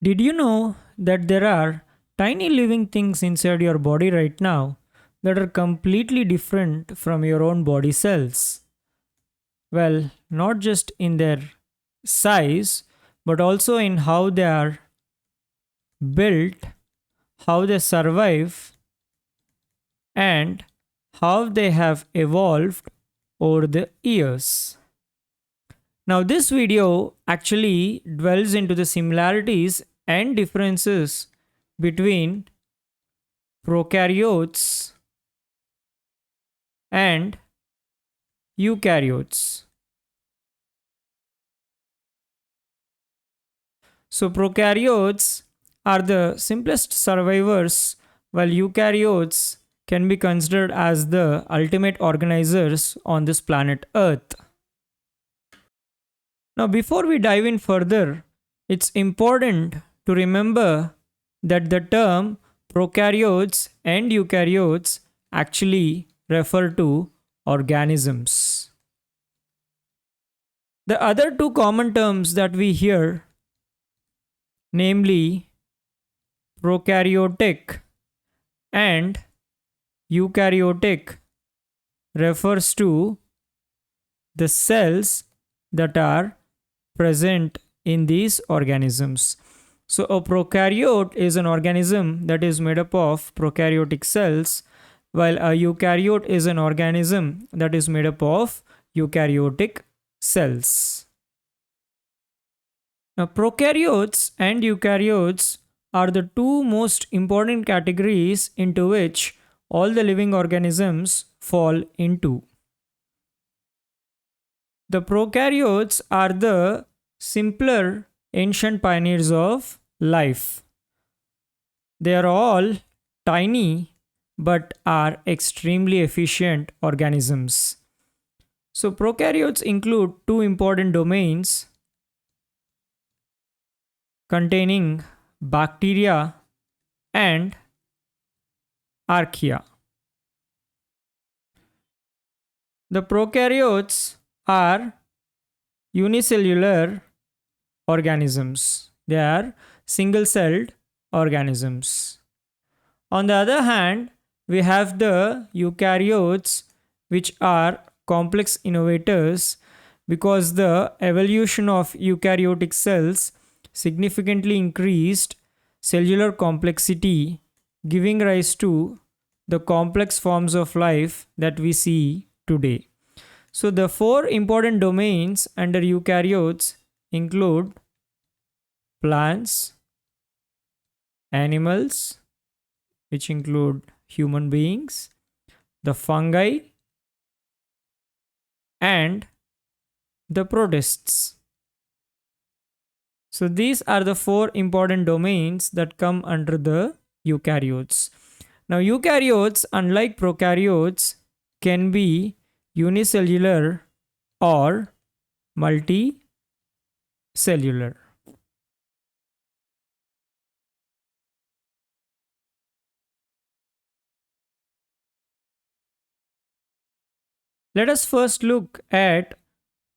Did you know that there are tiny living things inside your body right now that are completely different from your own body cells? Well, not just in their size, but also in how they are built, how they survive, and how they have evolved over the years. Now, this video actually dwells into the similarities and differences between prokaryotes and eukaryotes. So, prokaryotes are the simplest survivors, while eukaryotes can be considered as the ultimate organizers on this planet Earth. Now, before we dive in further, it's important to remember that the term prokaryotes and eukaryotes actually refer to organisms. The other two common terms that we hear, namely prokaryotic and eukaryotic, refers to the cells that are present in these organisms. So, a prokaryote is an organism that is made up of prokaryotic cells, while a eukaryote is an organism that is made up of eukaryotic cells. Now, prokaryotes and eukaryotes are the two most important categories into which all the living organisms fall into. The prokaryotes are the simpler ancient pioneers of life. They are all tiny but are extremely efficient organisms. So, prokaryotes include two important domains containing bacteria and archaea. The prokaryotes are unicellular organisms. They are single celled organisms. On the other hand, we have the eukaryotes, which are complex innovators because the evolution of eukaryotic cells significantly increased cellular complexity, giving rise to the complex forms of life that we see today. So, the four important domains under eukaryotes include plants, animals, which include human beings, the fungi, and the protists. So, these are the four important domains that come under the eukaryotes. Now, eukaryotes, unlike prokaryotes, can be unicellular or multicellular. Let us first look at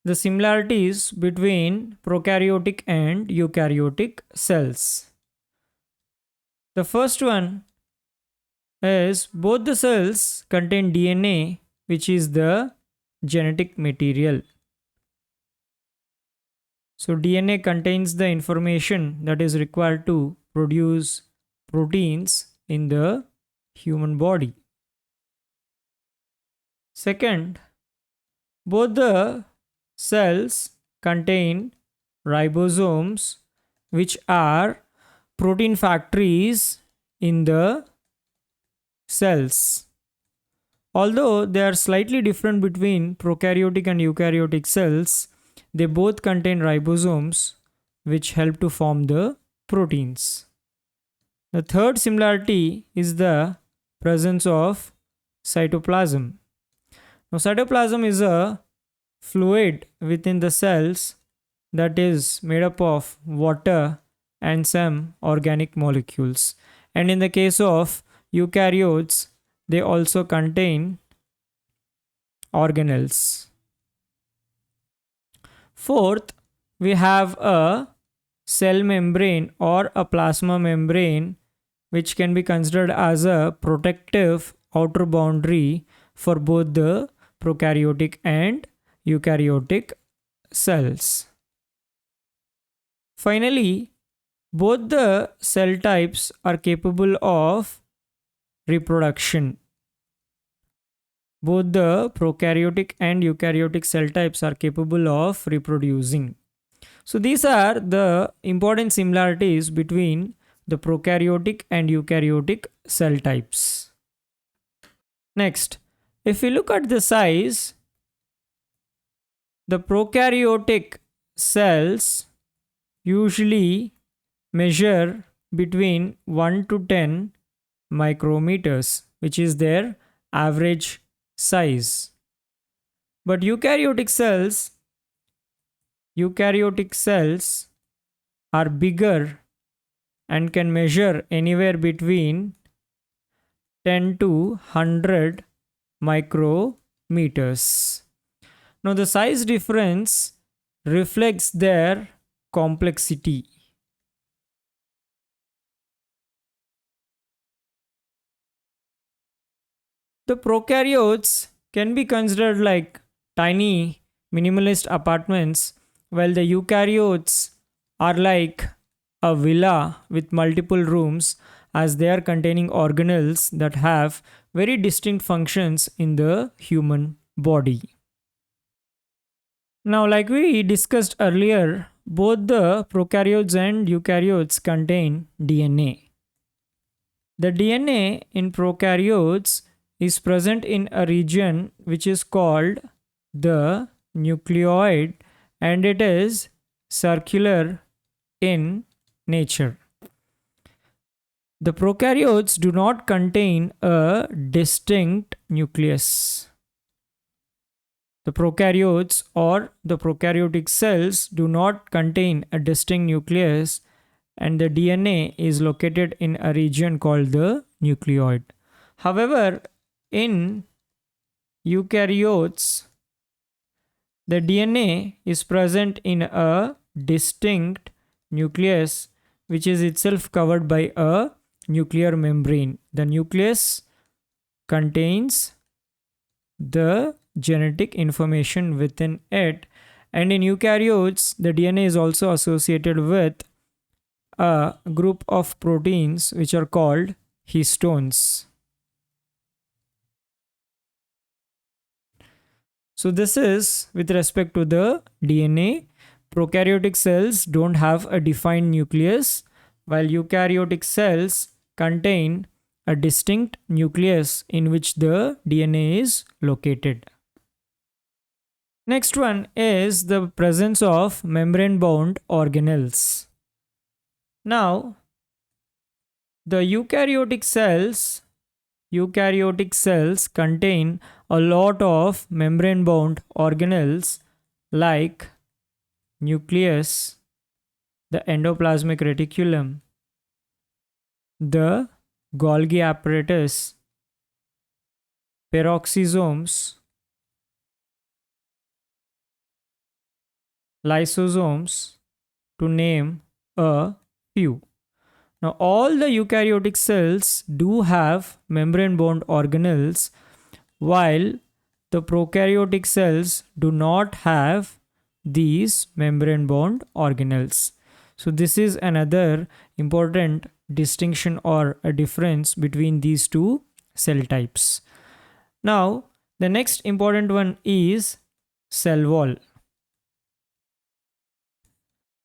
the similarities between prokaryotic and eukaryotic cells. The first one is both the cells contain DNA, which is the genetic material. So, DNA contains the information that is required to produce proteins in the human body. Second, both the cells contain ribosomes, which are protein factories in the cells. Although they are slightly different between prokaryotic and eukaryotic cells, they both contain ribosomes which help to form the proteins. The third similarity is the presence of cytoplasm. Now, cytoplasm is a fluid within the cells that is made up of water and some organic molecules. And in the case of eukaryotes, they also contain organelles. Fourth, we have a cell membrane or a plasma membrane, which can be considered as a protective outer boundary for both the prokaryotic and eukaryotic cells. Finally, both the cell types are capable of reproduction. Both the prokaryotic and eukaryotic cell types are capable of reproducing. So these are the important similarities between the prokaryotic and eukaryotic cell types. Next, if we look at the size, the prokaryotic cells usually measure between 1 to 10 micrometers, which is their average size. But eukaryotic cells are bigger and can measure anywhere between 10 to 100 micrometers. Now the size difference reflects their complexity. The prokaryotes can be considered like tiny minimalist apartments, while the eukaryotes are like a villa with multiple rooms, as they are containing organelles that have very distinct functions in the human body. Now, like we discussed earlier, both the prokaryotes and eukaryotes contain DNA. The DNA in prokaryotes is present in a region which is called the nucleoid, and it is circular in nature. The prokaryotes do not contain a distinct nucleus. The prokaryotes or the prokaryotic cells do not contain a distinct nucleus, and the DNA is located in a region called the nucleoid. However, in eukaryotes, the DNA is present in a distinct nucleus, which is itself covered by a nuclear membrane. The nucleus contains the genetic information within it, and in eukaryotes, the DNA is also associated with a group of proteins which are called histones. So this is with respect to the DNA. Prokaryotic cells don't have a defined nucleus, while eukaryotic cells contain a distinct nucleus in which the DNA is located. Next one is the presence of membrane-bound organelles. Now, the eukaryotic cells contain a lot of membrane-bound organelles like nucleus, the endoplasmic reticulum, the Golgi apparatus, peroxisomes, lysosomes, to name a few. Now, all the eukaryotic cells do have membrane-bound organelles, while the prokaryotic cells do not have these membrane-bound organelles. So this is another important distinction or a difference between these two cell types. Now, the next important one is cell wall.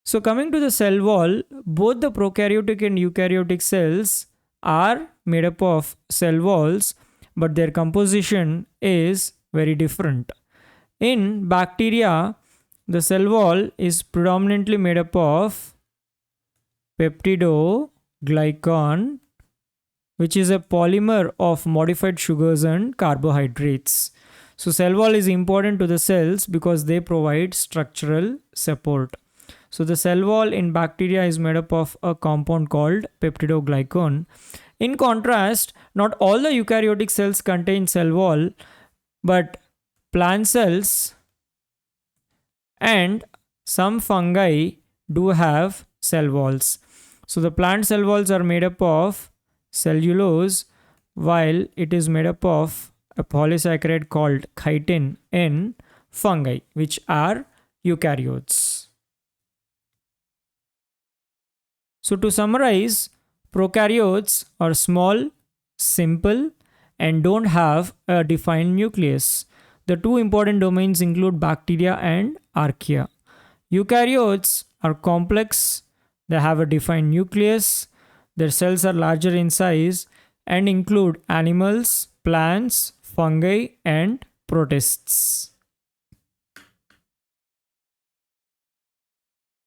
So coming to the cell wall, both the prokaryotic and eukaryotic cells are made up of cell walls, but their composition is very different. In bacteria, the cell wall is predominantly made up of peptidoglycan, which is a polymer of modified sugars and carbohydrates. So cell wall is important to the cells because they provide structural support. So the cell wall in bacteria is made up of a compound called peptidoglycan. In contrast, not all the eukaryotic cells contain cell wall, but plant cells and some fungi do have cell walls. So the plant cell walls are made up of cellulose, while it is made up of a polysaccharide called chitin in fungi, which are eukaryotes. So to summarize, prokaryotes are small, simple, and don't have a defined nucleus. The two important domains include bacteria and archaea. Eukaryotes are complex, they have a defined nucleus, their cells are larger in size, and include animals, plants, fungi, and protists.